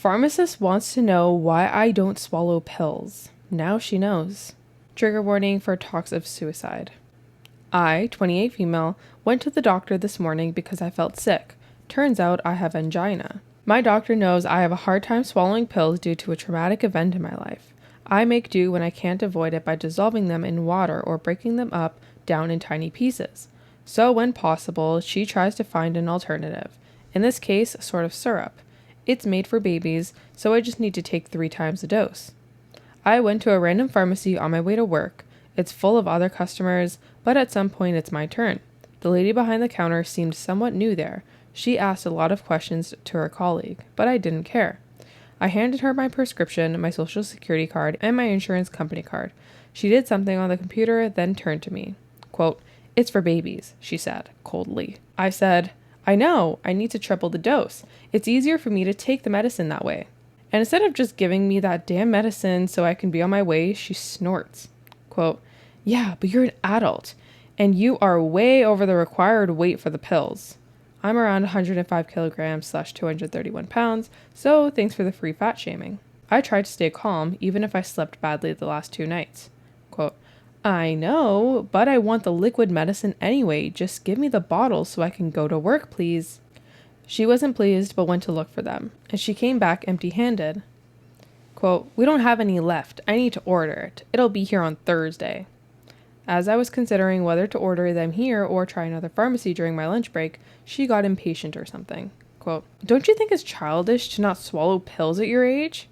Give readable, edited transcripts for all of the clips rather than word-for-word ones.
Pharmacist wants to know why I don't swallow pills. Now she knows. Trigger warning for talks of suicide. I, 28 female, went to the doctor this morning because I felt sick. Turns out I have angina. My doctor knows I have a hard time swallowing pills due to a traumatic event in my life. I make do when I can't avoid it by dissolving them in water or breaking them up down in tiny pieces. So when possible, she tries to find an alternative. In this case, a sort of syrup. It's made for babies, so I just need to take 3 times the dose. I went to a random pharmacy on my way to work. It's full of other customers, but at some point it's my turn. The lady behind the counter seemed somewhat new there. She asked a lot of questions to her colleague, but I didn't care. I handed her my prescription, my social security card, and my insurance company card. She did something on the computer, then turned to me. Quote, "It's for babies," she said, coldly. I said, "I know, I need to triple the dose. It's easier for me to take the medicine that way." And instead of just giving me that damn medicine so I can be on my way, she snorts. Quote, "Yeah, but you're an adult, and you are way over the required weight for the pills. I'm around 105 kilograms / 231 pounds, so thanks for the free fat shaming." I tried to stay calm, even if I slept badly the last 2 nights. Quote, "I know, but I want the liquid medicine anyway. Just give me the bottle so I can go to work, please." She wasn't pleased, but went to look for them, and she came back empty-handed. Quote, "We don't have any left. I need to order it. It'll be here on Thursday." As I was considering whether to order them here or try another pharmacy during my lunch break, she got impatient or something. Quote, "Don't you think it's childish to not swallow pills at your age?"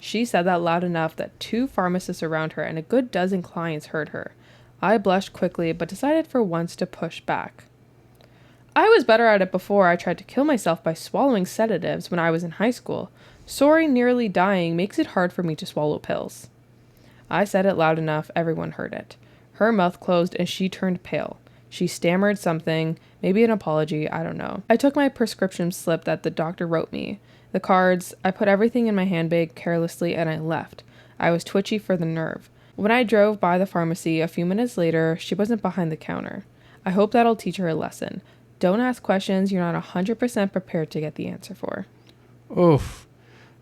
She said that loud enough that 2 pharmacists around her and a good dozen clients heard her. I blushed quickly, but decided for once to push back. I was better at it before I tried to kill myself by swallowing sedatives when I was in high school. Soaring, nearly dying makes it hard for me to swallow pills. I said it loud enough, everyone heard it. Her mouth closed and she turned pale. She stammered something, maybe an apology, I don't know. I took my prescription slip that the doctor wrote me, the cards, I put everything in my handbag carelessly and I left. I was twitchy for the nerve. When I drove by the pharmacy a few minutes later, she wasn't behind the counter. I hope that'll teach her a lesson. Don't ask questions you're not 100% prepared to get the answer for. Oof.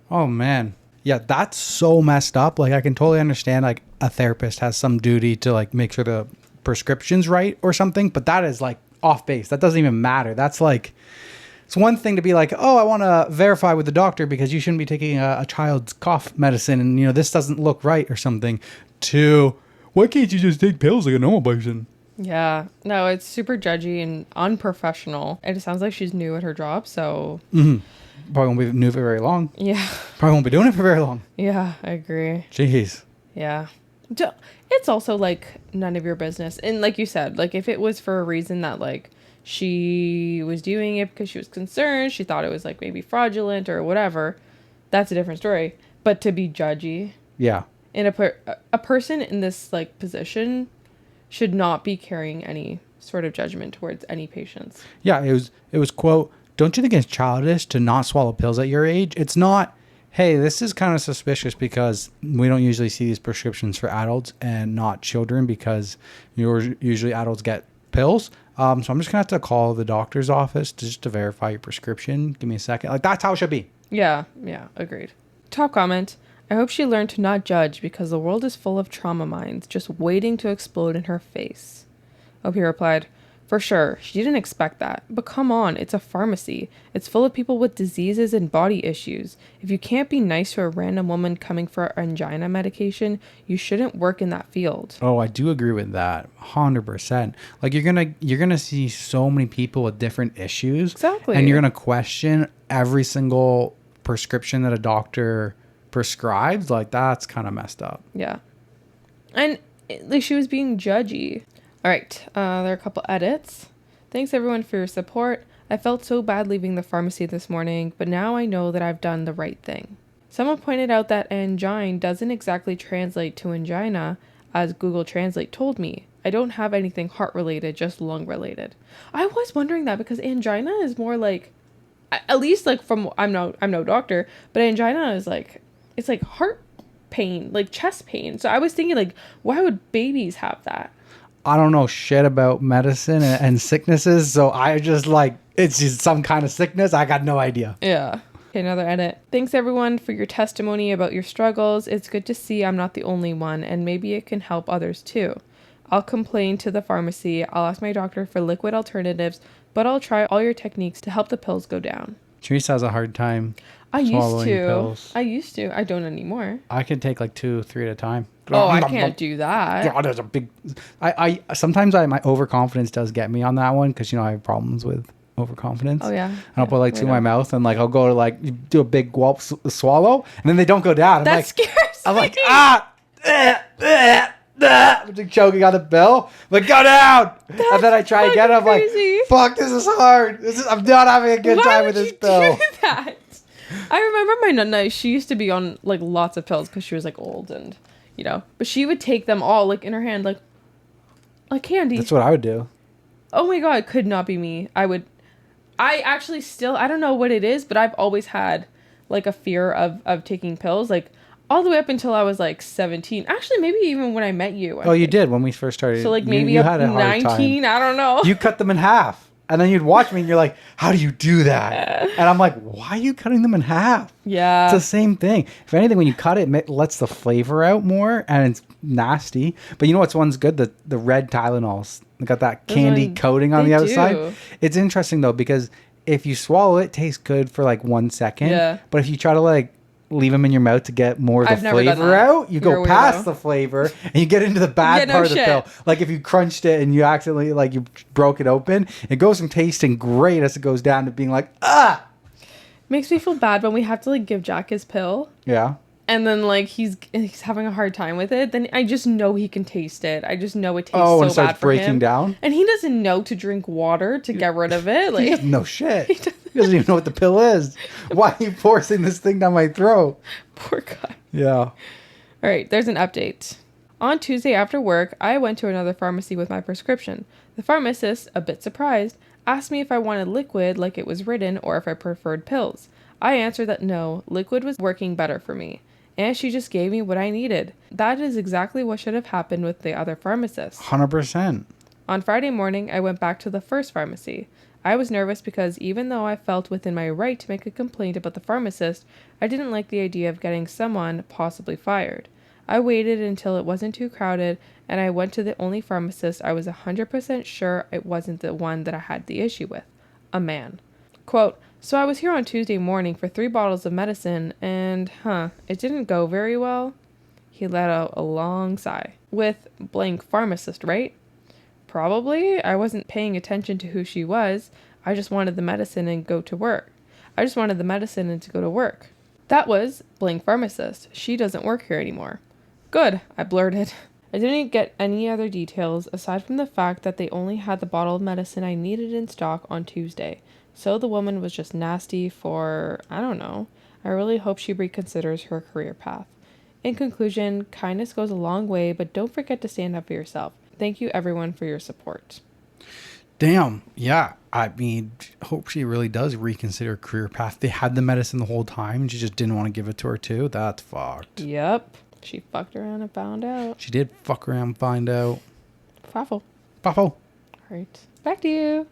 Oh, man. Yeah, that's so messed up. Like, I can totally understand, like, a therapist has some duty to, like, make sure the prescription's right or something, but that is, like, off base. That doesn't even matter. That's, like, it's one thing to be like, oh, I want to verify with the doctor because you shouldn't be taking a child's cough medicine and, you know, this doesn't look right or something, to, why can't you just take pills like a normal person? Yeah, no, it's super judgy and unprofessional. And it sounds like she's new at her job, so... Mm-hmm. Probably won't be new for very long. Yeah. Probably won't be doing it for very long. Yeah, I agree. Jeez. Yeah. It's also, like, none of your business. And like you said, like, if it was for a reason that, like, she was doing it because she was concerned, she thought it was, like, maybe fraudulent or whatever, that's a different story. But to be judgy... Yeah. And a person in this, like, position... should not be carrying any sort of judgment towards any patients. Yeah, it was quote, "Don't you think it's childish to not swallow pills at your age?" It's not, hey, this is kind of suspicious because we don't usually see these prescriptions for adults and not children because usually adults get pills. So I'm just going to have to call the doctor's office just to verify your prescription. Give me a second. Like, that's how it should be. Yeah, agreed. Top comment. I hope she learned to not judge because the world is full of trauma minds just waiting to explode in her face. OP replied, "For sure, she didn't expect that. But come on, it's a pharmacy. It's full of people with diseases and body issues. If you can't be nice to a random woman coming for angina medication, you shouldn't work in that field." Oh, I do agree with that. 100%. Like, you're gonna see so many people with different issues. Exactly. And you're gonna question every single prescription that a doctor prescribed. Like, that's kind of messed up. Yeah. And like, she was being judgy. All right, there are a couple edits. "Thanks everyone for your support. I felt so bad leaving the pharmacy this morning, but now I know that I've done the right thing. Someone pointed out that angine doesn't exactly translate to angina, as Google Translate told me. I don't have anything heart related, just lung related." I was wondering that because angina is more like, at least like from, I'm no doctor, but angina is like, it's like heart pain, like chest pain. So I was thinking, like, why would babies have that? I don't know shit about medicine and sicknesses, so I just, like, it's just some kind of sickness. I got no idea. Yeah. Okay, another edit. Thanks everyone for your testimony about your struggles. It's good to see I'm not the only one, and maybe it can help others too. I'll complain to the pharmacy. I'll ask my doctor for liquid alternatives, but I'll try all your techniques to help the pills go down. Teresa has a hard time I used swallowing to. pills. I don't anymore. I can take like 2, 3 at a time. Oh, I can't do that. God, there's a big. I sometimes my overconfidence does get me on that one because I have problems with overconfidence. Oh yeah. And I'll put like two in my mouth and like I'll go to like do a big gulp swallow and then they don't go down. That scares I'm me. like I'm just choking on the pill. Like go down. And then I try again. I'm crazy. like, fuck, this is hard. I'm not having a good time with this pill. Why would you do that? I remember my nana. She used to be on like lots of pills because she was like old and but she would take them all like in her hand like candy. That's what I would do. Oh my god, it could not be me. I actually still, I don't know what it is, but I've always had like a fear of taking pills, like all the way up until I was like 17. Actually, maybe even when I met you. You did when we first started. So like maybe you up had a hard 19, time. I don't know. You cut them in half. And then you'd watch me and you're like, how do you do that? And I'm like, why are you cutting them in half? Yeah. It's the same thing. If anything, when you cut it, it lets the flavor out more and it's nasty. But you know what's one's good? The red Tylenols. They got that candy coating on the outside. It's interesting though, because if you swallow it, it tastes good for like 1 second. Yeah. But if you try to like leave them in your mouth to get more of the flavor out, you go past the flavor and you get into the bad part of the pill. Like if you crunched it and you accidentally like you broke it open, it goes from tasting great as it goes down to being like Makes me feel bad when we have to like give Jack his pill. Yeah. And then like he's having a hard time with it. Then I just know he can taste it. I just know it tastes and it so starts bad for breaking him. down. And he doesn't know to drink water to get rid of it. Like no shit. He doesn't even know what the pill is. Why are you forcing this thing down my throat? Poor guy. Yeah. All right, there's an update. On Tuesday after work, I went to another pharmacy with my prescription. The pharmacist, a bit surprised, asked me if I wanted liquid like it was written or if I preferred pills. I answered that no, liquid was working better for me. And she just gave me what I needed. That is exactly what should have happened with the other pharmacist. 100%. On Friday morning, I went back to the first pharmacy. I was nervous because even though I felt within my right to make a complaint about the pharmacist, I didn't like the idea of getting someone possibly fired. I waited until it wasn't too crowded, and I went to the only pharmacist I was 100% sure it wasn't the one that I had the issue with. A man. Quote, so I was here on Tuesday morning for 3 bottles of medicine, and, it didn't go very well. He let out a long sigh. With blank pharmacist, right? Probably. I wasn't paying attention to who she was. I just wanted the medicine and go to work. That was blank pharmacist. She doesn't work here anymore. Good, I blurted. I didn't get any other details aside from the fact that they only had the bottle of medicine I needed in stock on Tuesday. So the woman was just nasty for, I don't know. I really hope she reconsiders her career path. In conclusion, kindness goes a long way, but don't forget to stand up for yourself. Thank you everyone for your support. Damn. Yeah. I mean, hope she really does reconsider her career path. They had the medicine the whole time and she just didn't want to give it to her too. That's fucked. Yep. She fucked around and found out. She did fuck around and find out. Faffle. Faffle. All right. Back to you.